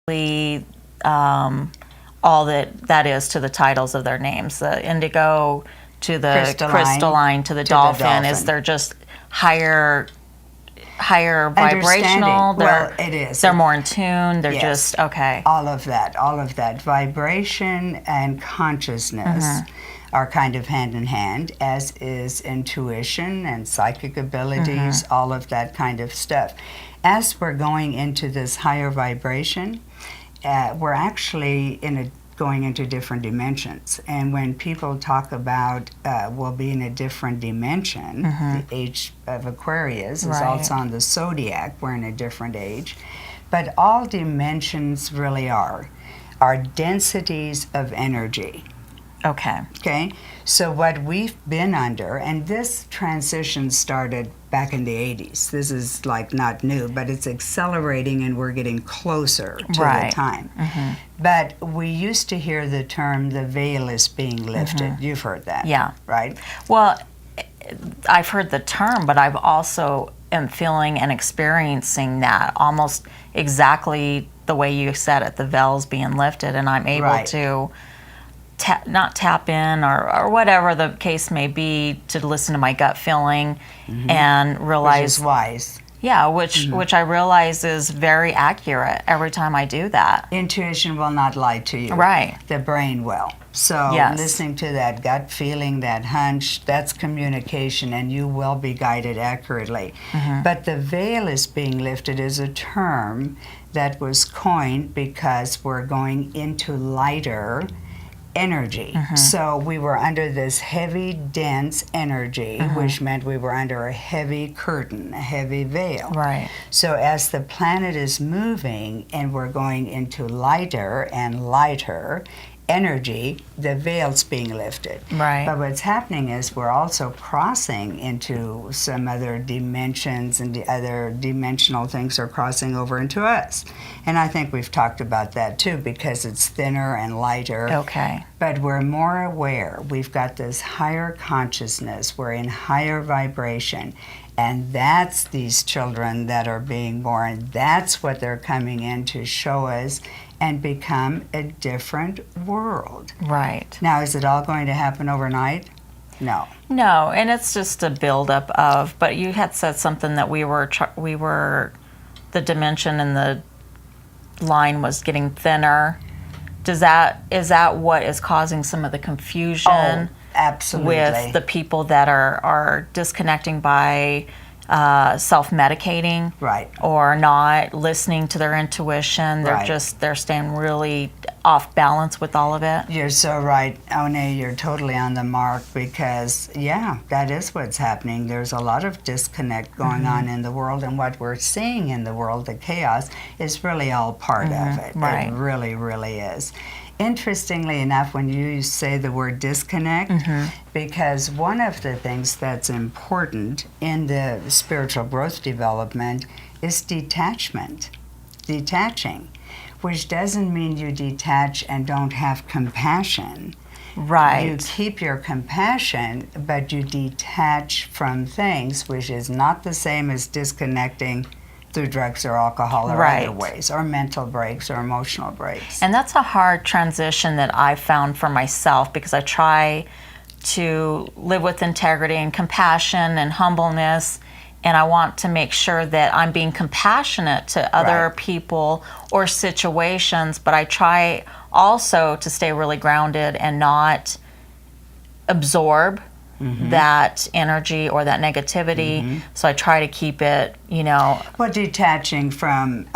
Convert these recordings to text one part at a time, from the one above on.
all that is to the titles of their names. The indigo to the crystalline to the dolphin. Is they're just higher vibrational? Well, it is. They're more in tune. They're Yes. just okay. All of that vibration and consciousness are kind of hand in hand, as is intuition and psychic abilities, all of that kind of stuff. As we're going into this higher vibration, we're actually going into different dimensions. And when people talk about we'll be in a different dimension, the age of Aquarius is also on the zodiac, we're in a different age. But all dimensions really are densities of energy. Okay, so what we've been under, and this transition started back in the 80s. This is like not new, but it's accelerating and we're getting closer to the time. But we used to hear the term, the veil is being lifted. You've heard that. Yeah. Right? Well, I've heard the term, but I've also am feeling and experiencing that almost exactly the way you said it, the veil's being lifted, and I'm able to not tap in or whatever the case may be, to listen to my gut feeling and realize, which is wise. Yeah, which I realize is very accurate every time I do that. Intuition will not lie to you. Right. The brain will. So listening to that gut feeling, that hunch, that's communication, and you will be guided accurately. But the veil is being lifted is a term that was coined because we're going into lighter energy. So we were under this heavy, dense energy, which meant we were under a heavy curtain, a heavy veil. Right. So as the planet is moving and we're going into lighter and lighter energy, the veil's being lifted. Right. But what's happening is we're also crossing into some other dimensions, and the other dimensional things are crossing over into us. And I think we've talked about that too, because it's thinner and lighter. Okay. But we're more aware. We've got this higher consciousness. We're in higher vibration. And that's these children that are being born. That's what they're coming in to show us and become a different world. Right. Now, is it all going to happen overnight? No. No, and it's just a buildup of, but you had said something that we were, the dimension and the line was getting thinner. Is that what is causing some of the confusion? Oh, absolutely. With the people that are disconnecting by self-medicating, right, or not listening to their intuition? They're staying really off balance with all of it. You're so right, Onea. You're totally on the mark, because that is what's happening. There's a lot of disconnect going on in the world, and what we're seeing in the world, the chaos, is really all part of it. Right. It really, really is. Interestingly enough, when you say the word disconnect, because one of the things that's important in the spiritual growth development is detachment, detaching, which doesn't mean you detach and don't have compassion. Right. You keep your compassion, but you detach from things, which is not the same as disconnecting through drugs or alcohol or other ways, or mental breaks or emotional breaks. And that's a hard transition that I found for myself, because I try to live with integrity and compassion and humbleness, and I want to make sure that I'm being compassionate to other people or situations, but I try also to stay really grounded and not absorb that energy or that negativity. So I try to keep it, Well, detaching from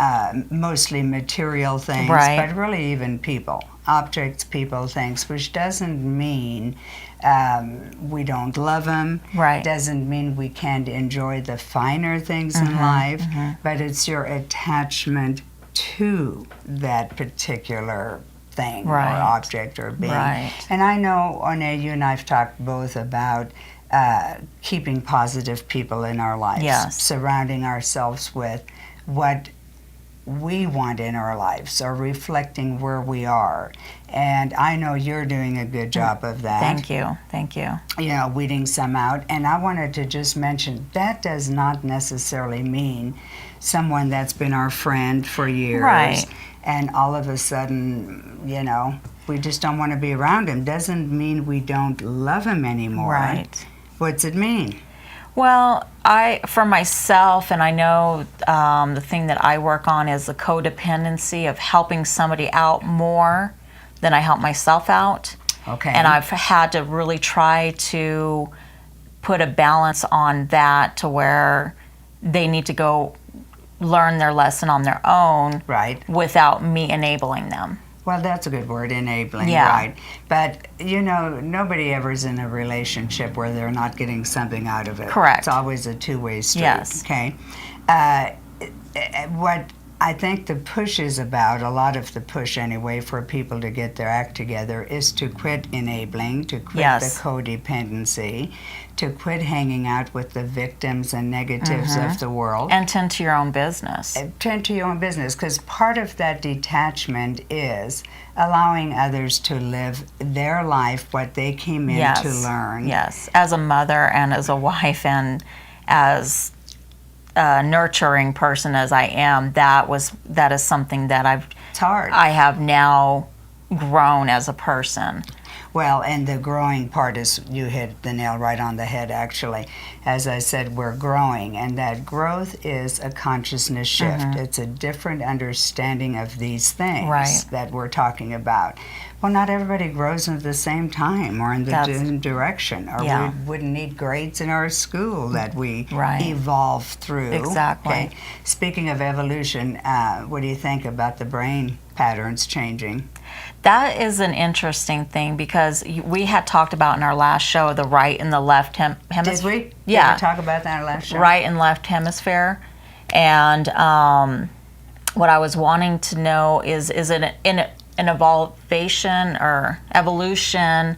mostly material things, but really even people, objects, people, things, which doesn't mean we don't love them. Right. Doesn't mean we can't enjoy the finer things in life, but it's your attachment to that particular thing or object or being. Right. And I know, Onea, you and I have talked both about keeping positive people in our lives, surrounding ourselves with what we want in our lives, or reflecting where we are. And I know you're doing a good job of that. Thank you. Thank you. You know, weeding some out. And I wanted to just mention that does not necessarily mean someone that's been our friend for years. Right. And all of a sudden, you know, we just don't want to be around him. Doesn't mean we don't love him anymore. Right. What's it mean? Well, for myself, and I know the thing that I work on is the codependency of helping somebody out more than I help myself out. Okay. And I've had to really try to put a balance on that to where they need to go learn their lesson on their own, Right. without me enabling them. Well, that's a good word, enabling, Yeah. right. But, you know, nobody ever is in a relationship where they're not getting something out of it. Correct. It's always a two-way street. Yes. Okay. What I think the push is about, a lot of the push anyway, for people to get their act together is to quit enabling, to quit Yes. the codependency, to quit hanging out with the victims and negatives of the world. And tend to your own business. Tend to your own business, because part of that detachment is allowing others to live their life, what they came in to learn. Yes, as a mother and as a wife and as a nurturing person as I am, that is something that It's hard. I have now grown as a person. Well, and the growing part is, you hit the nail right on the head, actually. As I said, we're growing, and that growth is a consciousness shift. It's a different understanding of these things Right. that we're talking about. Well, not everybody grows at the same time or in the same direction, or Yeah. we wouldn't need grades in our school that we Right. evolve through. Exactly. Okay. Speaking of evolution, what do you think about the brain patterns changing? That is an interesting thing because we had talked about in our last show the right and the left hemisphere. Did we? Yeah. Did we talk about that in our last show? Right and left hemisphere. And what I was wanting to know is it an evolution or evolution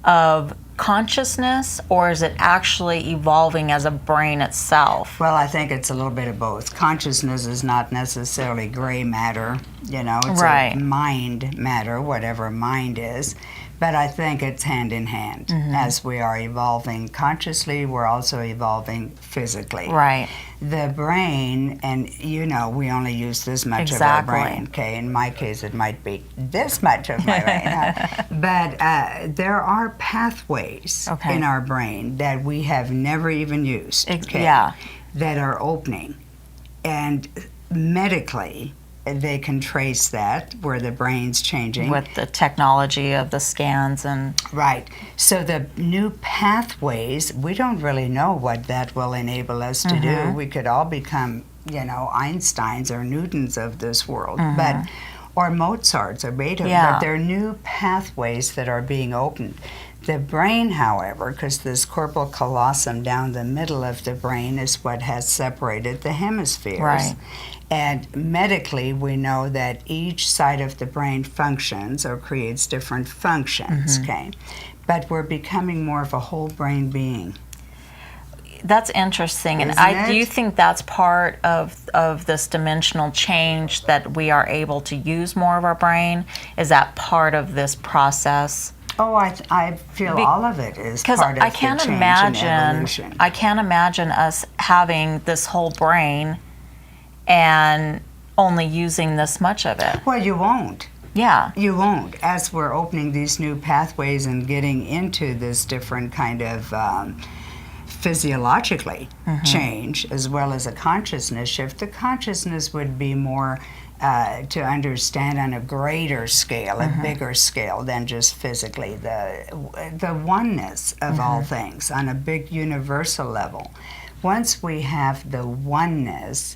of consciousness, or is it actually evolving as a brain itself? Well, I think it's a little bit of both. Consciousness is not necessarily gray matter, you know, it's Right. a mind matter, whatever mind is. But I think it's hand in hand. As we are evolving consciously, we're also evolving physically. Right. The brain, and you know, we only use this much Exactly. of our brain. Okay, in my case, it might be this much of my brain. But there are pathways Okay. in our brain that we have never even used. Yeah. That are opening, and medically, they can trace that where the brain's changing. With the technology of the scans and Right. So the new pathways, we don't really know what that will enable us to do. We could all become, you know, Einsteins or Newtons of this world, but or Mozarts or Beethoven. Yeah. But there are new pathways that are being opened. The brain, however, because this corporal callosum down the middle of the brain is what has separated the hemispheres. Right. And medically, we know that each side of the brain functions or creates different functions, okay? But we're becoming more of a whole brain being. that's interesting. And Isn't do you it? think that's part of this dimensional change that we are able to use more of our brain? Is that part of this process? Oh, I feel all of it is Because part of I can't the change imagine, and evolution. I can't imagine us having this whole brain and only using this much of it. Well, you won't. Yeah. You won't. As we're opening these new pathways and getting into this different kind of physiologically change, as well as a consciousness shift, the consciousness would be more to understand on a greater scale, a bigger scale than just physically, the oneness of all things on a big universal level. Once we have the oneness,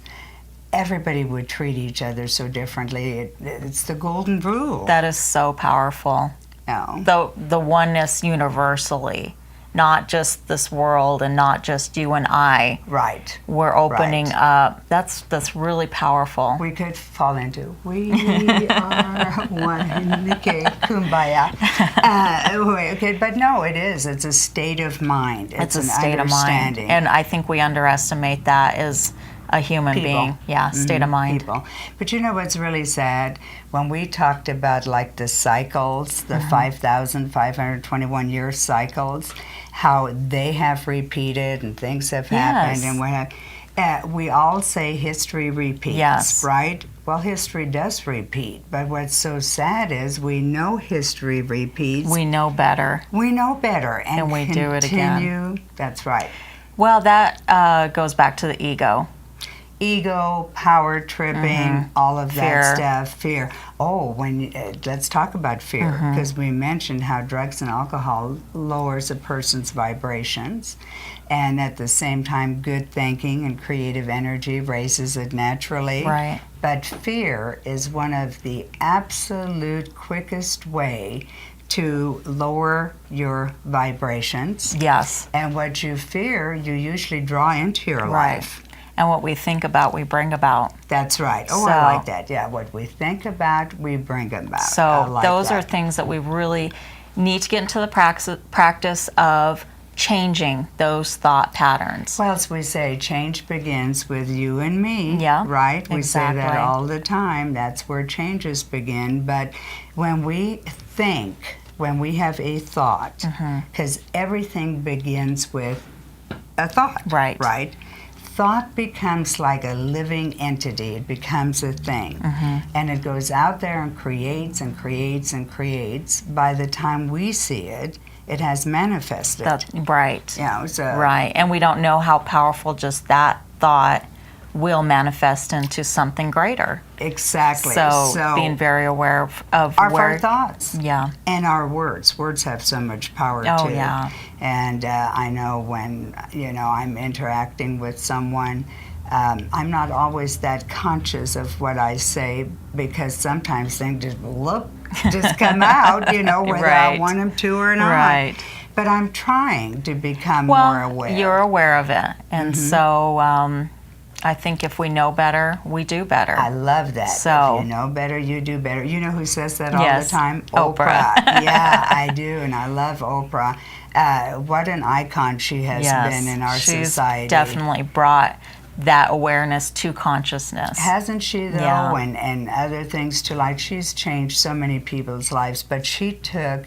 everybody would treat each other so differently. It's the golden rule. That is so powerful. No. The oneness universally, not just this world and not just you and I. Right. We're opening Right. up. That's really powerful. We could fall into we are one. Okay, kumbaya. Okay, but no, it is. It's a state of mind. It's a an state of mind, understanding. and I think we underestimate that as a human People. being. Yeah, state of mind. People. But you know what's really sad? When we talked about like the cycles, the 5,521 year cycles, how they have repeated and things have happened and what have, we all say history repeats, Yes. right? Well, history does repeat, but what's so sad is we know history repeats. We know better. We know better, and we do it again. That's right. Well, that goes back to the ego. Ego, power tripping, all of that Fear. stuff, fear. Oh, let's talk about fear, because we mentioned how drugs and alcohol lowers a person's vibrations, and at the same time, good thinking and creative energy raises it naturally. Right. But fear is one of the absolute quickest way to lower your vibrations. Yes. And what you fear, you usually draw into your Right. life. And what we think about, we bring about. That's right. Oh, I So- like that. Yeah, what we think about, we bring about. I So like those that. are things that we really need to get into the practice of changing those thought patterns. Well, as we say, change begins with you and me. Yeah, Right? We say that exactly. all the time. That's where changes begin. But when we think, when we have a thought, because everything begins with a thought. Right. Right? Thought becomes like a living entity. It becomes a thing. And it goes out there and creates and creates and creates. By the time we see it, it has manifested. That's right. You know, so Right. And we don't know how powerful just that thought will manifest into something greater. exactly. So being very aware of our where. thoughts Yeah. and our words. Words have so much power Oh, too. yeah. And I know when I'm interacting with someone, I'm not always that conscious of what I say, because sometimes things just come out, whether I Right. want them to or not. Right. But I'm trying to become Well, more aware. you're aware of it. And so I think if we know better, we do better. I love that. So- If you know better, you do better. You know who says that all Yes, the time? Oprah. Yeah, I do, and I love Oprah. What an icon she has been in our she's society. definitely brought that awareness to consciousness. Hasn't she, though? Yeah. And other things too. Like, she's changed so many people's lives, but she took,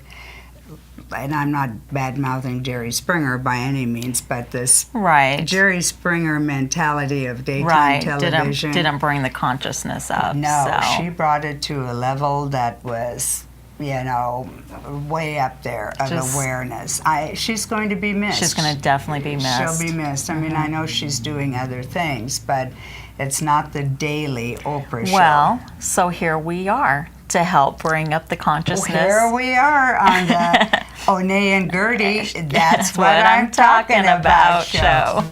and I'm not bad-mouthing Jerry Springer by any means, but this Right. Jerry Springer mentality of daytime Right. television. Didn't bring the consciousness up. No, so. she brought it to a level that was, way up there of Just- awareness. She's going to be missed. She's going to definitely be missed. She'll be missed. I mean, I know she's doing other things, but it's not the daily Oprah show. Well, so here we are to help bring up the consciousness. Here we are on the Onea and Gertie. That's what I'm talking about show.